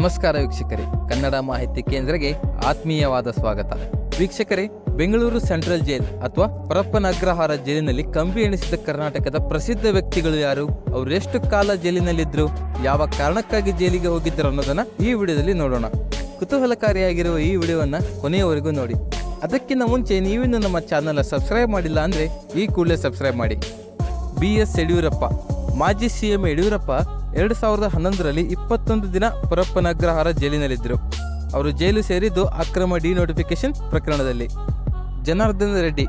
ನಮಸ್ಕಾರ ವೀಕ್ಷಕರೇ, ಕನ್ನಡ ಮಾಹಿತಿ ಕೇಂದ್ರಕ್ಕೆ ಆತ್ಮೀಯವಾದ ಸ್ವಾಗತ. ವೀಕ್ಷಕರೇ, ಬೆಂಗಳೂರು ಸೆಂಟ್ರಲ್ ಜೈಲ್ ಅಥವಾ ಪರಪ್ಪನ ಅಗ್ರಹಾರ ಜೈಲಿನಲ್ಲಿ ಕಂಬಿ ಎಣಿಸಿದ ಕರ್ನಾಟಕದ ಪ್ರಸಿದ್ಧ ವ್ಯಕ್ತಿಗಳು ಯಾರು, ಅವರು ಎಷ್ಟು ಕಾಲ ಜೈಲಿನಲ್ಲಿದ್ರು, ಯಾವ ಕಾರಣಕ್ಕಾಗಿ ಜೈಲಿಗೆ ಹೋಗಿದ್ದರು ಅನ್ನೋದನ್ನ ಈ ವಿಡಿಯೋದಲ್ಲಿ ನೋಡೋಣ. ಕುತೂಹಲಕಾರಿಯಾಗಿರುವ ಈ ವಿಡಿಯೋವನ್ನ ಕೊನೆಯವರೆಗೂ ನೋಡಿ. ಅದಕ್ಕಿಂತ ಮುಂಚೆ ನೀವಿನ್ನು ನಮ್ಮ ಚಾನಲ್ ಸಬ್ಸ್ಕ್ರೈಬ್ ಮಾಡಿಲ್ಲ ಅಂದ್ರೆ ಈ ಕೂಡಲೇ ಸಬ್ಸ್ಕ್ರೈಬ್ ಮಾಡಿ. BS ಯಡಿಯೂರಪ್ಪ, ಮಾಜಿ CM ಯಡಿಯೂರಪ್ಪ 2011ರಲ್ಲಿ 21 ದಿನ ಪರಪ್ಪನ ಅಗ್ರಹಾರ ಜೈಲಿನಲ್ಲಿದ್ದರು. ಅವರು ಜೈಲು ಸೇರಿದ್ದು ಅಕ್ರಮ ಡಿನೋಟಿಫಿಕೇಶನ್ ಪ್ರಕರಣದಲ್ಲಿ. ಜನಾರ್ದನ್ ರೆಡ್ಡಿ,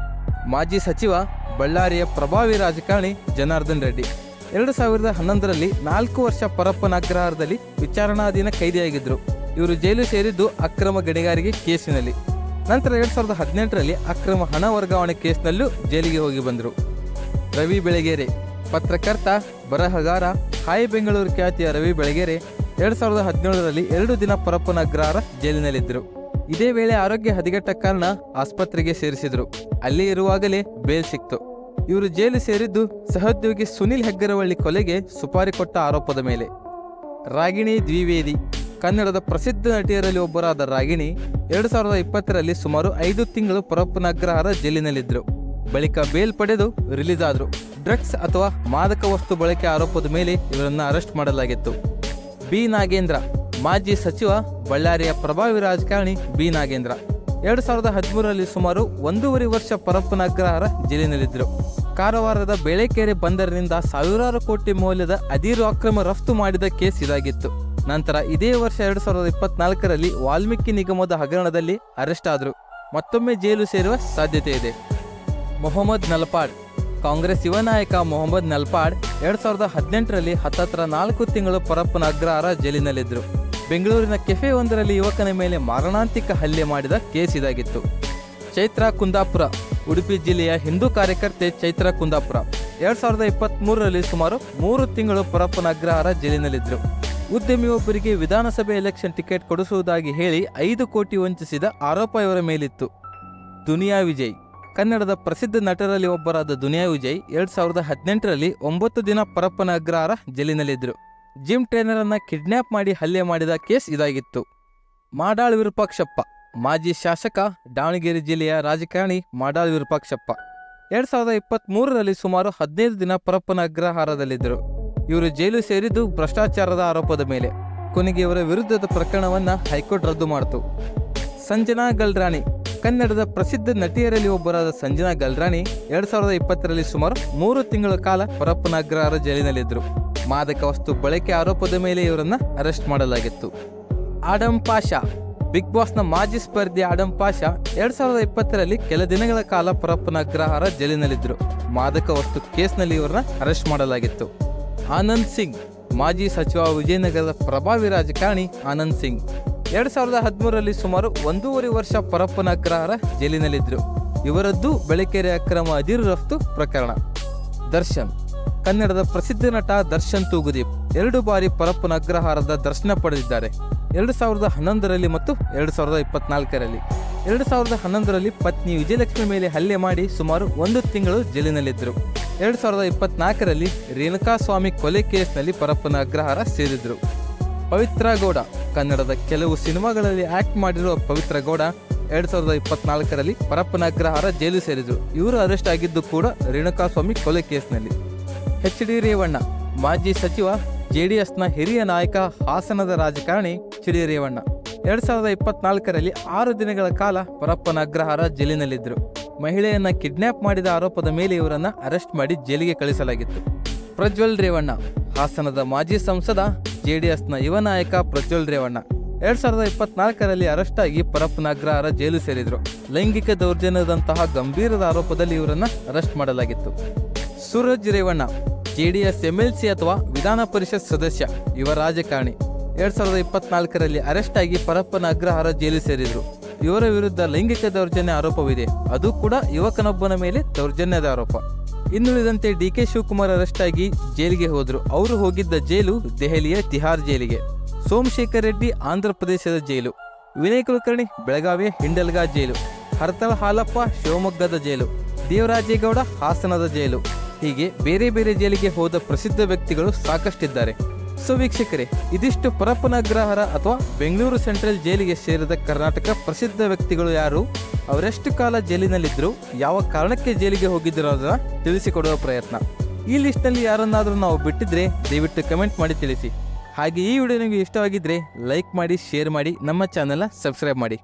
ಮಾಜಿ ಸಚಿವ, ಬಳ್ಳಾರಿಯ ಪ್ರಭಾವಿ ರಾಜಕಾರಣಿ ಜನಾರ್ದನ್ ರೆಡ್ಡಿ 2011ರಲ್ಲಿ 4 ವರ್ಷ ಪರಪ್ಪನ ಅಗ್ರಹಾರದಲ್ಲಿ ವಿಚಾರಣಾಧೀನ ಕೈದಿಯಾಗಿದ್ದರು. ಇವರು ಜೈಲು ಸೇರಿದ್ದು ಅಕ್ರಮ ಗಣಿಗಾರಿಕೆ ಕೇಸಿನಲ್ಲಿ. ನಂತರ 2018ರಲ್ಲಿ ಅಕ್ರಮ ಹಣ ವರ್ಗಾವಣೆ ಕೇಸ್ನಲ್ಲೂ ಜೈಲಿಗೆ ಹೋಗಿ ಬಂದರು. ರವಿ ಬೆಳಗೆರೆ, ಪತ್ರಕರ್ತ, ಬರಹಗಾರ, ಹಾಯ್ ಬೆಂಗಳೂರು ಖ್ಯಾತಿಯ ರವಿ ಬೆಳಗೆರೆ 2017ರಲ್ಲಿ 2 ದಿನ ಪರಪ್ಪನ ಅಗ್ರಹಾರ ಜೈಲಿನಲ್ಲಿದ್ದರು. ಇದೇ ವೇಳೆ ಆರೋಗ್ಯ ಹದಗೆಟ್ಟ ಕಾರಣ ಆಸ್ಪತ್ರೆಗೆ ಸೇರಿಸಿದರು. ಅಲ್ಲಿ ಇರುವಾಗಲೇ ಬೇಲ್ ಸಿಕ್ತು. ಇವರು ಜೈಲು ಸೇರಿದ್ದು ಸಹೋದ್ಯೋಗಿ ಸುನಿಲ್ ಹೆಗ್ಗರವಳ್ಳಿ ಕೊಲೆಗೆ ಸುಪಾರಿ ಕೊಟ್ಟ ಆರೋಪದ ಮೇಲೆ. ರಾಗಿಣಿ ದ್ವಿವೇದಿ, ಕನ್ನಡದ ಪ್ರಸಿದ್ಧ ನಟಿಯರಲ್ಲಿ ಒಬ್ಬರಾದ ರಾಗಿಣಿ 2020ರಲ್ಲಿ ಸುಮಾರು 5 ತಿಂಗಳು ಪರಪ್ಪನ ಅಗ್ರಹಾರ ಜೈಲಿನಲ್ಲಿದ್ದರು. ಬಳಿಕ ಬೇಲ್ ಪಡೆದು ರಿಲೀಸ್ ಆದರು. ಡ್ರಗ್ಸ್ ಅಥವಾ ಮಾದಕ ವಸ್ತು ಬಳಕೆ ಆರೋಪದ ಮೇಲೆ ಇವರನ್ನು ಅರೆಸ್ಟ್ ಮಾಡಲಾಗಿತ್ತು. ಬಿ ನಾಗೇಂದ್ರ, ಮಾಜಿ ಸಚಿವ, ಬಳ್ಳಾರಿಯ ಪ್ರಭಾವಿ ರಾಜಕಾರಣಿ ಬಿ ನಾಗೇಂದ್ರ 2013ರಲ್ಲಿ ಸುಮಾರು 1.5 ವರ್ಷ ಪರಪ್ಪನ ಅಗ್ರಹಾರ ಜೈಲಿನಲ್ಲಿದ್ದರು. ಕಾರವಾರದ ಬೇಳೆಕೆರೆ ಬಂದರಿನಿಂದ ಸಾವಿರಾರು ಕೋಟಿ ಮೌಲ್ಯದ ಅದಿರು ಅಕ್ರಮ ರಫ್ತು ಮಾಡಿದ ಕೇಸ್ ಇದಾಗಿತ್ತು. ನಂತರ ಇದೇ ವರ್ಷ 2024ರಲ್ಲಿ ವಾಲ್ಮೀಕಿ ನಿಗಮದ ಹಗರಣದಲ್ಲಿ ಅರೆಸ್ಟ್ ಆದರು. ಮತ್ತೊಮ್ಮೆ ಜೈಲು ಸೇರುವ ಸಾಧ್ಯತೆ ಇದೆ. ಮೊಹಮ್ಮದ್ ನಲ್ಪಾಡ್, ಕಾಂಗ್ರೆಸ್ ಯುವ ನಾಯಕ ಮೊಹಮ್ಮದ್ ನಲ್ಪಾಡ್ 2018ರಲ್ಲಿ ಹತ್ತತ್ರ 4 ತಿಂಗಳು ಪರಪ್ಪನ ಅಗ್ರಹಾರ ಜೈಲಿನಲ್ಲಿದ್ದರು. ಬೆಂಗಳೂರಿನ ಕೆಫೆ ಒಂದರಲ್ಲಿ ಯುವಕನ ಮೇಲೆ ಮಾರಣಾಂತಿಕ ಹಲ್ಲೆ ಮಾಡಿದ ಕೇಸ್ ಇದಾಗಿತ್ತು. ಚೈತ್ರ ಕುಂದಾಪುರ, ಉಡುಪಿ ಜಿಲ್ಲೆಯ ಹಿಂದೂ ಕಾರ್ಯಕರ್ತೆ ಚೈತ್ರ ಕುಂದಾಪುರ 2023ರಲ್ಲಿ ಸುಮಾರು 3 ತಿಂಗಳು ಪರಪ್ಪನ ಅಗ್ರಹಾರ ಜೈಲಿನಲ್ಲಿದ್ದರು. ಉದ್ಯಮಿಯೊಬ್ಬರಿಗೆ ವಿಧಾನಸಭೆ ಎಲೆಕ್ಷನ್ ಟಿಕೆಟ್ ಕೊಡಿಸುವುದಾಗಿ ಹೇಳಿ 5 ಕೋಟಿ ವಂಚಿಸಿದ ಆರೋಪ ಇವರ ಮೇಲಿತ್ತು. ದುನಿಯಾ ವಿಜಯ್, ಕನ್ನಡದ ಪ್ರಸಿದ್ಧ ನಟರಲ್ಲಿ ಒಬ್ಬರಾದ ದುನಿಯಾ ವಿಜಯ್ 2018ರಲ್ಲಿ 9 ದಿನ ಪರಪ್ಪನ ಅಗ್ರಹಾರ ಜೈಲಿನಲ್ಲಿದ್ದರು. ಜಿಮ್ ಟ್ರೈನರ್ ಅನ್ನ ಕಿಡ್ನ್ಯಾಪ್ ಮಾಡಿ ಹಲ್ಲೆ ಮಾಡಿದ ಕೇಸ್ ಇದಾಗಿತ್ತು. ಮಾಡಾಳ್ ವಿರೂಪಾಕ್ಷಪ್ಪ, ಮಾಜಿ ಶಾಸಕ, ದಾವಣಗೆರೆ ಜಿಲ್ಲೆಯ ರಾಜಕಾರಣಿ ಮಾಡಾಳ್ ವಿರೂಪಾಕ್ಷಪ್ಪ 2023ರಲ್ಲಿ ಸುಮಾರು 15 ದಿನ ಪರಪ್ಪನ ಅಗ್ರಹಾರದಲ್ಲಿದ್ದರು. ಇವರು ಜೈಲು ಸೇರಿದ್ದು ಭ್ರಷ್ಟಾಚಾರದ ಆರೋಪದ ಮೇಲೆ. ಕೊನೆಗೆ ಇವರ ವಿರುದ್ಧದ ಪ್ರಕರಣವನ್ನ ಹೈಕೋರ್ಟ್ ರದ್ದು ಮಾಡಿತು. ಸಂಜನಾ ಗಲ್ರಾಣಿ, ಕನ್ನಡದ ಪ್ರಸಿದ್ಧ ನಟಿಯರಲ್ಲಿ ಒಬ್ಬರಾದ ಸಂಜನಾ ಗಲ್ರಾಣಿ 2020ರಲ್ಲಿ ಸುಮಾರು 3 ತಿಂಗಳ ಕಾಲ ಪರಪ್ಪನ ಅಗ್ರಹಾರ ಜೈಲಿನಲ್ಲಿದ್ದರು. ಮಾದಕ ವಸ್ತು ಬಳಕೆ ಆರೋಪದ ಮೇಲೆ ಇವರನ್ನ ಅರೆಸ್ಟ್ ಮಾಡಲಾಗಿತ್ತು. ಆಡಂ ಪಾಷಾ, ಬಿಗ್ ಬಾಸ್ನ ಮಾಜಿ ಸ್ಪರ್ಧಿ ಆಡಂ ಪಾಷಾ 2020ರಲ್ಲಿ ಕೆಲ ದಿನಗಳ ಕಾಲ ಪರಪ್ಪನ ಅಗ್ರಹಾರ ಜೈಲಿನಲ್ಲಿದ್ದರು. ಮಾದಕ ವಸ್ತು ಕೇಸ್ನಲ್ಲಿ ಇವರನ್ನ ಅರೆಸ್ಟ್ ಮಾಡಲಾಗಿತ್ತು. ಆನಂದ್ ಸಿಂಗ್, ಮಾಜಿ ಸಚಿವ, ವಿಜಯನಗರದ ಪ್ರಭಾವಿ ರಾಜಕಾರಣಿ ಆನಂದ್ ಸಿಂಗ್ 2013ರಲ್ಲಿ ಸುಮಾರು 1.5 ವರ್ಷ ಪರಪ್ಪನ ಅಗ್ರಹಾರ ಜೈಲಿನಲ್ಲಿದ್ದರು. ಇವರದ್ದು ಬೆಳಕೆರೆ ಅಕ್ರಮ ಅದಿರು ರಫ್ತು ಪ್ರಕರಣ. ದರ್ಶನ್, ಕನ್ನಡದ ಪ್ರಸಿದ್ಧ ನಟ ದರ್ಶನ್ ತೂಗುದೀಪ್ 2 ಬಾರಿ ಪರಪ್ಪನ ಅಗ್ರಹಾರದ ದರ್ಶನ ಪಡೆದಿದ್ದಾರೆ. 2011ರಲ್ಲಿ ಮತ್ತು 2024ರಲ್ಲಿ. 2011ರಲ್ಲಿ ಪತ್ನಿ ವಿಜಯಲಕ್ಷ್ಮಿ ಮೇಲೆ ಹಲ್ಲೆ ಮಾಡಿ ಸುಮಾರು 1 ತಿಂಗಳು ಜೈಲಿನಲ್ಲಿದ್ದರು. 2024ರಲ್ಲಿ ರೇಣುಕಾಸ್ವಾಮಿ ಕೊಲೆ ಕೇಸ್ನಲ್ಲಿ ಪರಪ್ಪನ ಅಗ್ರಹಾರ ಸೇರಿದ್ರು. ಪವಿತ್ರ ಗೌಡ, ಕನ್ನಡದ ಕೆಲವು ಸಿನಿಮಾಗಳಲ್ಲಿ ಆಕ್ಟ್ ಮಾಡಿರುವ ಪವಿತ್ರ ಗೌಡ 2024ರಲ್ಲಿ ಪರಪ್ಪನ ಅಗ್ರಹಾರ ಜೈಲು ಸೇರಿದ್ರು. ಇವರು ಅರೆಸ್ಟ್ ಆಗಿದ್ದು ಕೂಡ ರೇಣುಕಾಸ್ವಾಮಿ ಕೊಲೆ ಕೇಸ್ನಲ್ಲಿ. HD ರೇವಣ್ಣ, ಮಾಜಿ ಸಚಿವ, JDSನ ಹಿರಿಯ ನಾಯಕ, ಹಾಸನದ ರಾಜಕಾರಣಿ HD ರೇವಣ್ಣ 2024ರಲ್ಲಿ 6 ದಿನಗಳ ಕಾಲ ಪರಪ್ಪನ ಅಗ್ರಹಾರ ಜೈಲಿನಲ್ಲಿದ್ದರು. ಮಹಿಳೆಯನ್ನ ಕಿಡ್ನ್ಯಾಪ್ ಮಾಡಿದ ಆರೋಪದ ಮೇಲೆ ಇವರನ್ನ ಅರೆಸ್ಟ್ ಮಾಡಿ ಜೈಲಿಗೆ ಕಳಿಸಲಾಗಿತ್ತು. ಪ್ರಜ್ವಲ್ ರೇವಣ್ಣ, ಹಾಸನದ ಮಾಜಿ ಸಂಸದ, JDSನ ಯುವ ನಾಯಕ ಪ್ರಜ್ವಲ್ ರೇವಣ್ಣ 2024ರಲ್ಲಿ ಅರೆಸ್ಟ್ ಆಗಿ ಪರಪ್ಪನ ಅಗ್ರಹಾರ ಜೈಲು ಸೇರಿದ್ರು. ಲೈಂಗಿಕ ದೌರ್ಜನ್ಯದಂತಹ ಗಂಭೀರದ ಆರೋಪದಲ್ಲಿ ಇವರನ್ನ ಅರೆಸ್ಟ್ ಮಾಡಲಾಗಿತ್ತು. ಸೂರಜ್ ರೇವಣ್ಣ, JDS MLC ಅಥವಾ ವಿಧಾನ ಪರಿಷತ್ ಸದಸ್ಯ, ಯುವ ರಾಜಕಾರಣಿ 2024ರಲ್ಲಿ ಅರೆಸ್ಟ್ ಆಗಿ ಪರಪ್ಪನ ಅಗ್ರಹಾರ ಜೈಲು ಸೇರಿದ್ರು. ಇವರ ವಿರುದ್ಧ ಲೈಂಗಿಕ ದೌರ್ಜನ್ಯ ಆರೋಪವಿದೆ. ಅದು ಕೂಡ ಯುವಕನೊಬ್ಬನ ಮೇಲೆ ದೌರ್ಜನ್ಯದ ಆರೋಪ. ಇನ್ನುಳಿದಂತೆ DK ಶಿವಕುಮಾರ್ ಅರೆಸ್ಟ್ ಆಗಿ ಜೈಲಿಗೆ ಹೋದ್ರು. ಅವರು ಹೋಗಿದ್ದ ಜೈಲು ದೆಹಲಿಯ ತಿಹಾರ್ ಜೈಲಿಗೆ. ಸೋಮಶೇಖರ್ ರೆಡ್ಡಿ ಆಂಧ್ರ ಪ್ರದೇಶದ ಜೈಲು. ವಿನಯ್ ಕುಲಕರ್ಣಿ ಬೆಳಗಾವಿಯ ಹಿಂಡಲ್ಗಾ ಜೈಲು. ಹರತಾಳ ಹಾಲಪ್ಪ ಶಿವಮೊಗ್ಗದ ಜೈಲು. ದೇವರಾಜೇಗೌಡ ಹಾಸನದ ಜೈಲು. ಹೀಗೆ ಬೇರೆ ಬೇರೆ ಜೈಲಿಗೆ ಹೋದ ಪ್ರಸಿದ್ಧ ವ್ಯಕ್ತಿಗಳು ಸಾಕಷ್ಟಿದ್ದಾರೆ. ಸೊ ವೀಕ್ಷಕರೇ, ಇದಿಷ್ಟು ಪರಪ್ಪನ ಅಗ್ರಹಾರ ಅಥವಾ ಬೆಂಗಳೂರು ಸೆಂಟ್ರಲ್ ಜೈಲಿಗೆ ಸೇರಿದ ಕರ್ನಾಟಕ ಪ್ರಸಿದ್ಧ ವ್ಯಕ್ತಿಗಳು ಯಾರು, ಅವರೆಷ್ಟು ಕಾಲ ಜೈಲಿನಲ್ಲಿದ್ದರು, ಯಾವ ಕಾರಣಕ್ಕೆ ಜೈಲಿಗೆ ಹೋಗಿದ್ದರು ಅನ್ನೋದನ್ನ ತಿಳಿಸಿಕೊಡುವ ಪ್ರಯತ್ನ. ಈ ಲಿಸ್ಟ್ನಲ್ಲಿ ಯಾರನ್ನಾದರೂ ನಾವು ಬಿಟ್ಟಿದ್ರೆ ದಯವಿಟ್ಟು ಕಮೆಂಟ್ ಮಾಡಿ ತಿಳಿಸಿ. ಹಾಗೆ ಈ ವಿಡಿಯೋ ನಿಮಗೆ ಇಷ್ಟವಾಗಿದ್ದರೆ ಲೈಕ್ ಮಾಡಿ, ಶೇರ್ ಮಾಡಿ, ನಮ್ಮ ಚಾನೆಲ್ನ ಸಬ್ಸ್ಕ್ರೈಬ್ ಮಾಡಿ.